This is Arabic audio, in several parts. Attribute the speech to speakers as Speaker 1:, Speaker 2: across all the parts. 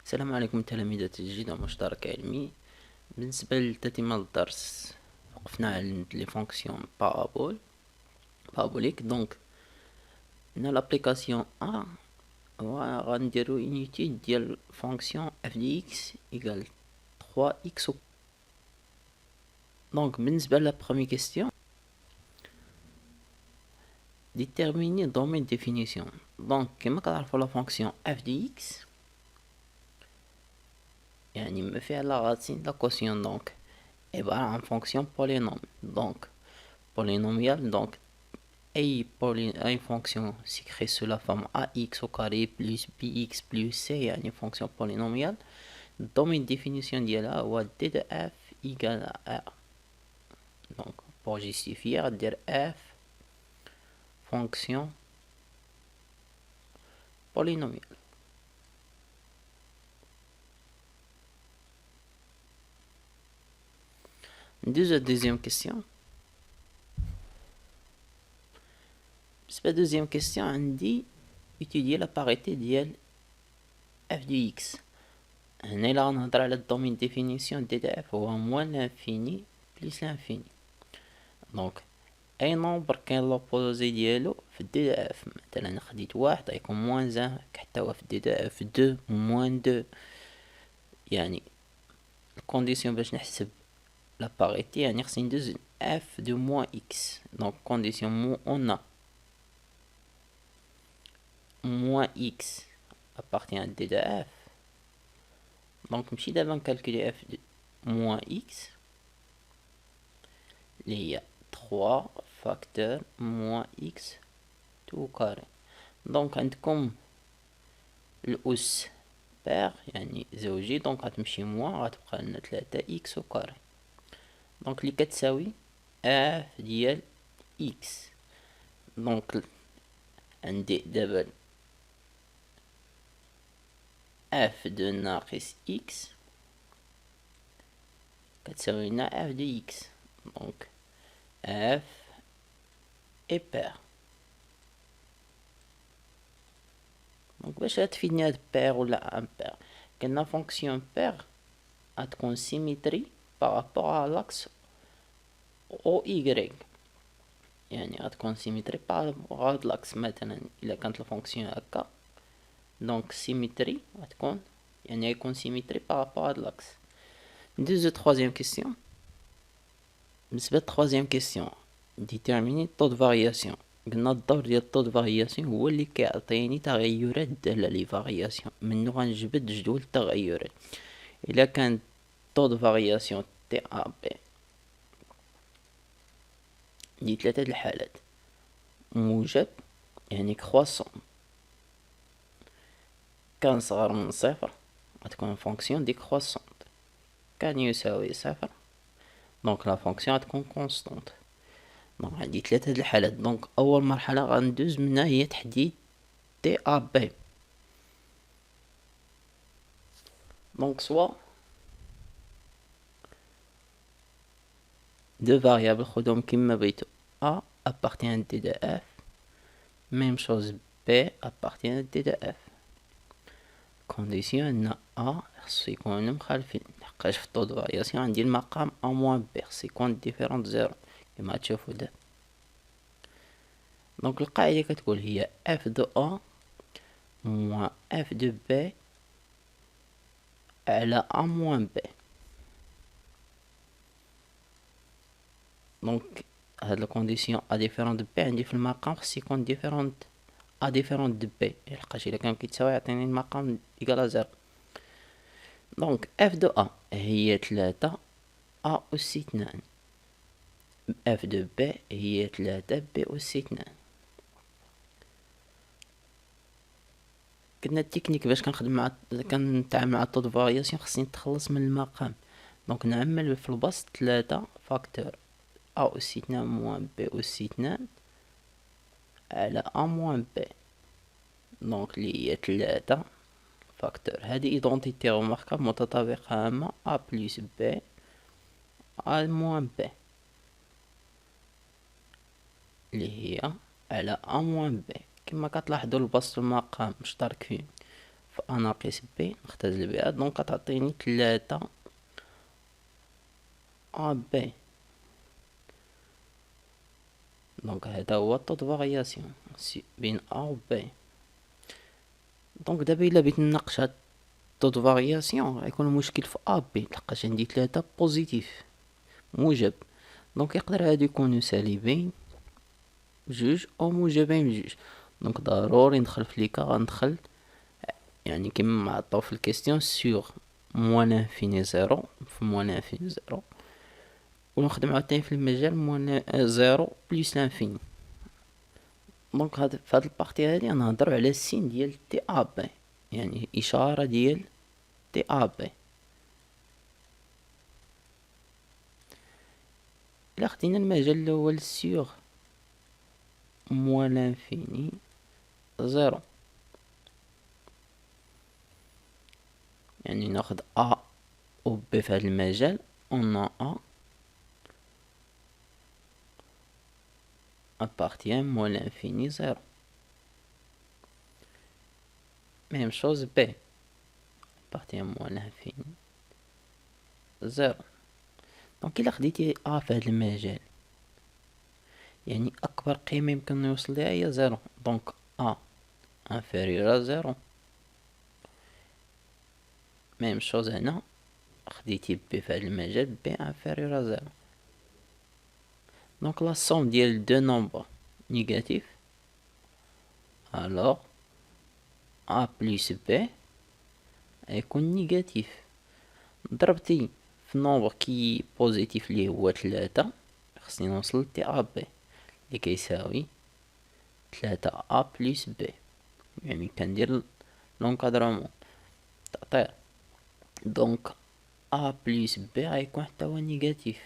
Speaker 1: السلام عليكم تلاميذ تسجيل مشترك علمي. بالنسبة لتتمة الدرس وقفنا على لي فونكسيون بارابوليك. دونك هنا لابليكاسيون ا غنديرو انيتيد ديال فونكسيون اف دي اكس ايكال 3 اكس. دونك بالنسبة لا برومي كيستيون ديتيرميني دومين ديفينيسيون. دونك كما كتعرفو لا فونكسيون اف دي اكس يعني ما فيها لا راتين لا كوسيون، دونك عبارة عن فونكسيون بولينوم. دونك polynomial, donc أي fonction s'écrit sous la forme ax au carré plus bx plus c يعني fonction polynomiale. domaine définition ديالها هو d de f égale à r. donc pour justifier dire f fonction polynomiale. Deuxième question. بالنسبة deuxième question عندي étudier la parité ديال f de x. هنا إلا غنهضر على الدومين ديفينيسيون دي دي اف هو موان لانفيني بليس لانفيني. دونك اي نومبر كاين لوبوزي ديالو في دي دي اف، مثلا خديت واحد غيكون موان زان حتى هو في دي دي اف دو موان دو. يعني الكونديسيون باش نحسب لا باريتي يعني خصني ندوز اف دو موان اكس. دونك كونديسيون مو اون موان اكس appartient à d de f. donc نمشي دابا نكالكولي f de moins x اللي هي 3 فاكتور moins x تو كاري. دونك عندكم الأس بار يعني زوجي، دونك غتمشي موان غتبقى لنا 3 x au carré. دونك اللي كتساوي f ديال x. دونك عندي دابا f de ناقص x كتساوي لنا f de x. دونك f est pair. دونك باش غتفيدني هاد بير ولا امبير، قلنا فونكسيون بير غتكون سيميتري بارابور على لاكس او ايغريك، يعني غتكون سيميتري بارابور هاد لاكس. مثلا الا كانت الفونكسيون هكا دونك سيميتري غتكون يعني غيكون سيميتري بارابور هاد لاكس. ندوزو تخوازيام كيسيون. بالنسبة لتخوازيام كيسيون ديتيرميني طو دو فارياسيون. قلنا الدور ديال الطو دو فارياسيون هو اللي كيعطيني تغيرات دالة لي فارياسيون، منو غنجبد جدول التغيرات. الا كان طو دو فارياسيون تي ا بي دي ثلاثة د الحالات موجب يعني كرواسون كان صغر من صفر غتكون فونكسيون دي كرواسونت، كان يساوي صفر دونك لا فونكسيون غتكون كونستونت. دونك عندي ثلاثة د الحالات. دونك اول مرحلة غندوز منها هي تحديد تي ا بي. دونك سوا deux variables خدهم كيما بغيتو. a appartient à d de f، même chose b appartient à d de f. كونديسيون ان a خصو يكونو مخالفين، لحقاش في الطو دو فارياسيون عندي المقام a موان b خصو يكون ديفيرون زيرو كما تشوفو دابا. دونك القاعدة كتقول هي f de a moins f de b على a moins b. دونك هاد الكونديسيون ا ديفيرون دو بي عندي في المقام خص يكون ديفيرون ا ديفيرون دو بي، لحقاش الا كان كيتساوي يعطيني المقام ايكال زيرو. دونك اف دو ا هي 3 ا اس 2، اف دو بي هي 3 بي اس 2. كنا التكنيك باش كنتعامل مع الطو دو فارياسيون خصني نتخلص من المقام. دونك نعمل في البسط 3 فاكتور a اس 2 موان b اس 2 على a موان b. دونك اللي هي 3 فاكتور هذه ايدونتيتي روماركابل متطابقة عامة a بلس b a موان b اللي هي على a موان b. كما كتلاحظوا البسط المقام مشترك فيه في أ ناقص بي نختزل بها، دونك غتعطيني 3 أ بي. دونك هذا هو الطود فارياسيون بين أ و بي. دونك دابا إلا بغيت نناقش هاد الطود فارياسيون غيكون المشكل في أ بي، لحقاش عندي 3 بوزيتيف موجب، دونك يقدر هادو يكونو سالبين بجوج أو موجبين بجوج. دونك ضروري ندخل في ليكا، غندخل يعني كيما معطاو في الكيستيون سيغ موان انفيني زيرو في موان انفيني زيرو، ونخدم عاوتاني في المجال موان زيرو بليس لانفيني. دونك في هاد البارتي هادي غنهضرو على السين ديال تي ا بي، يعني اشارة ديال تي ا بي. الا خدينا المجال الاول سيغ موان لانفيني زيرو، يعني ناخد ا و بي في هاد المجال، اون ا appartient moins l'infini 0. Même chose B appartient moins l'infini 0. دونك إلا خديتي أ في هاد المجال يعني أكبر قيمة يمكن نوصل ليها هي 0، دونك أ inférieur à 0. ميم شوز هنا خديتي بي في هاد المجال بي inférieur à 0. دونك لا somme ديال دو نومبر نيجاتيف، alors أ بلس بي يكون نيجاتيف. ضربتي في نومبر كي بوزيتيف لي هو 3، خصني نوصل تي ا بي اللي كيساوي 3 ا بلس بي، يعني كندير لونكادرومون تأطير. دونك ا بلس بي غيكون حتى هو نيجاتيف،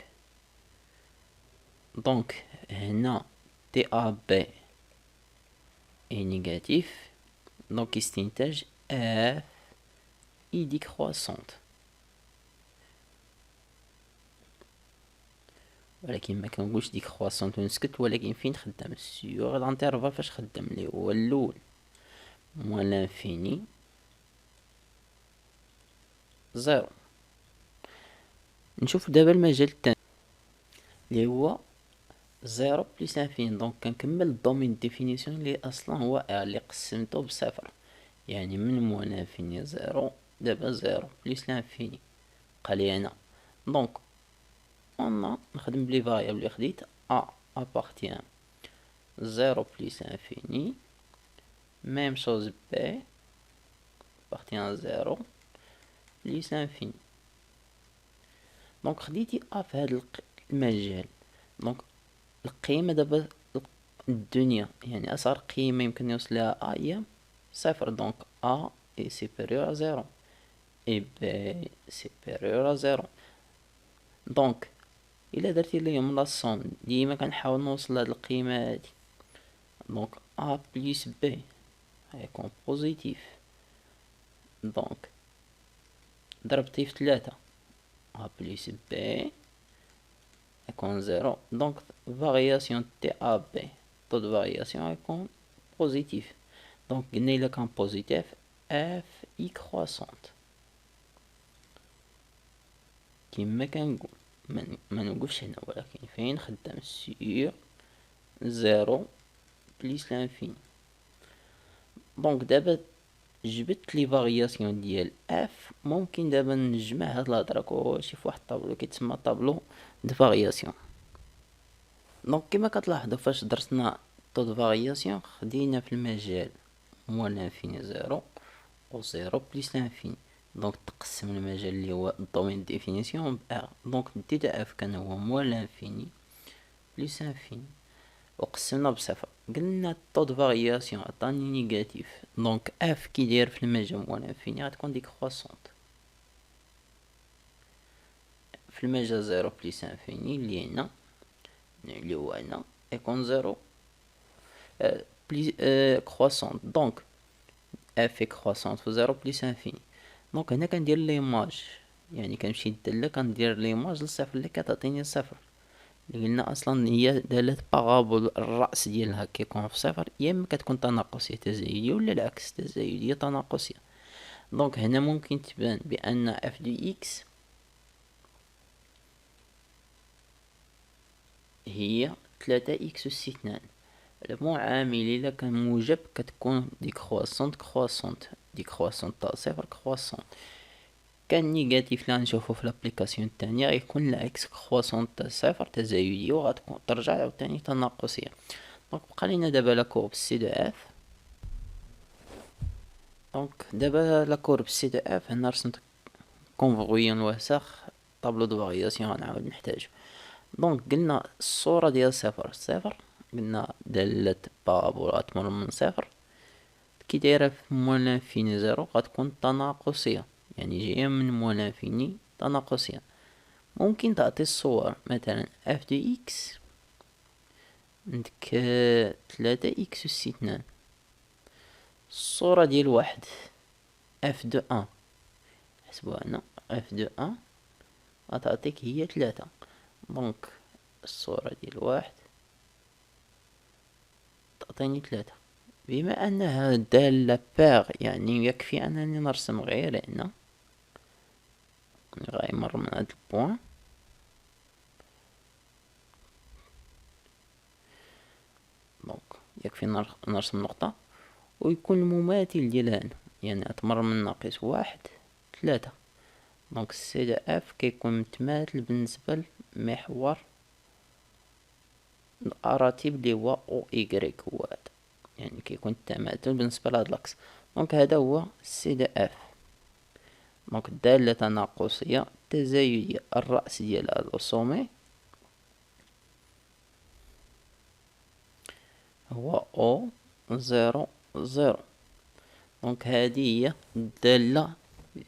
Speaker 1: دونك هنا تي ا بي اي نيجاتيف، دونك يستنتج اف اي ديكروسونت. ولكن ما كنقولش ديكروسونت ونسكت، ولكن فين خدام سيغ لانترفال فاش خدام لي هو الاول موان لانفيني زيرو. نشوف دابا المجال الثاني اللي هو زيرو بلس انفيني. دونك كنكمل الدومين ديفينيسيون اللي اصلا هو ار اللي قسمته بصفر، يعني من موان انفيني زيرو دابا زيرو بلس لانفيني بقالي هنا. دونك انا نخدم بلي فاريابل اللي خديت ا ابارتيان زيرو بلس انفيني، ميم شوز بي ابارتيان زيرو بلس انفيني. دونك خديتي ا في هذا المجال، دونك القيمة دابا الدنيا يعني أصغر قيمة يمكن يوصل لها أ هي صفر، دونك أ إي سيبيريور à زيرو إي بي سيبيريور à زيرو. دونك إلا درتي ليهم لا صوم ديما كنحاول نوصل لهاد القيمة هادي، دونك أ بلس بي غيكون بوزيتيف، دونك ضربتي في 3 أ بلس بي يكون زيرو، دونك فارياسيون تي ا بي طو دو فارياسيون يكون بوزيتيف. دونك قلنا إلا كان بوزيتيف اف اي كرواسونت كيما كنقول، ما نقولش هنا ولكن فين خدام سيغ زيرو بليس لانفيني. دونك دابا جبت لي فارياسيون ديال اف، ممكن دابا نجمع هاد الهضره كلشي في واحد الطابلو كيتسمى طابلو دو فارياسيون. دونك كما كتلاحظوا فاش درسنا طو دو فارياسيون خدينا في المجال موان لانفيني زيرو و زيرو بليس لانفيني، دونك تقسم المجال اللي هو الدومين ديفينيسيون بار. دونك ديت اف كان هو موان لانفيني بليس انفيني وقسمنا بصفر، قلنا طو دو فارياسيون عطاني نيجاتيف، دونك اف كي داير في المجال موان لانفيني غتكون ديكروسونت في المجال زيرو بليس انفيني اللي هنا اللي هو هنا يكون زيرو بليس كروسونت، دونك اف كروسونت في زيرو بليس انفيني. دونك هنا كندير ليماج، يعني كنمشي ندلة كندير ليماج للصفر اللي كتعطيني صفر، اللي قلنا اصلا هي دالة بارابول الرأس ديالها كيكون في صفر، يا اما كتكون تناقصية تزايدية ولا العكس تزايدية تناقصية. دونك هنا ممكن تبان بأن اف دو اكس هي 3 x أس 2. المعامل إلا كان موجب كتكون ديكرواسونت كرواسونت، ديكرواسونت تاع صفر كرواسونت. كان نيجاتيف لا نشوفو في لابليكاسيون التانية غيكون العكس كرواسونت تاع صفر تزايدية وغتكون ترجع عاوتاني تناقصية. دونك بقى لينا دابا لا كورب سي دو اف. دونك دابا لا كورب سي دو اف هنا رسمت كونفغويون وسخ طابلو دو فارياسيون غنعاود نحتاجو. دونك قلنا الصورة ديال صفر صفر، قلنا دالة بارابولا تمر من صفر كي دايرة في موان لانفيني زيرو غتكون تناقصية، يعني جاية من موان لانفيني تناقصية. ممكن تعطي الصور مثلا اف دو اكس عندك 3 x أس 2. الصورة ديال واحد اف دو ان حسبوها هنا اف دو ان غتعطيك هي 3. دونك الصورة ديال واحد تعطيني 3. بما انها دالة باغ يعني يكفي انني نرسم غير هنا غيمر من هاد البوان. دونك يكفي نرسم نقطة ويكون المماثل ديالها هنا، يعني تمر من ناقص واحد 3. دونك السي دو اف كيكون متماثل بالنسبة لمحور الاراتيب لي هو او ايكغيك، هو هذا يعني كيكون التماثل بالنسبة لهاد لاكس. دونك هذا هو سي دو اف. دونك الدالة تناقصية تزايدية الرأس ديالها الأوسومي هو او 0 0. دونك هذه هي الدالة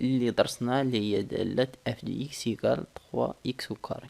Speaker 1: اللي درسناها اللي هي دالة اف دو اكس يكال 3 اكس او كاري.